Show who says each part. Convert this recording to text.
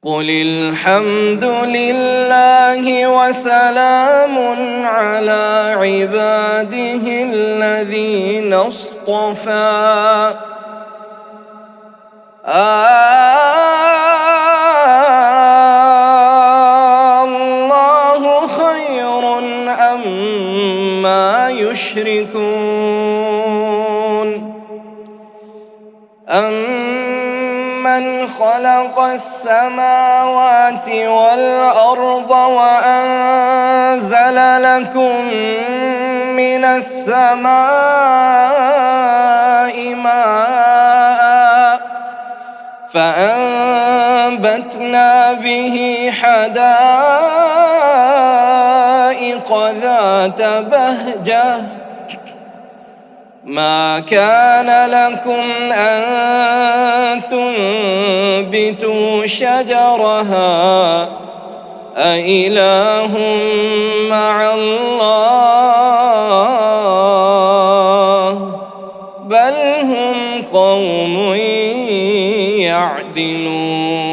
Speaker 1: قل الحمد لله وسلام على عباده الذين اصطفى الله خير أما يشركون أمن خلق السماوات والأرض وأنزل لكم من السماء ماء فأنبتنا به حدائق ذات بهجة ما كان لكم أن تنبتوا شجرها أإله مع الله بل هم قوم يعدلون.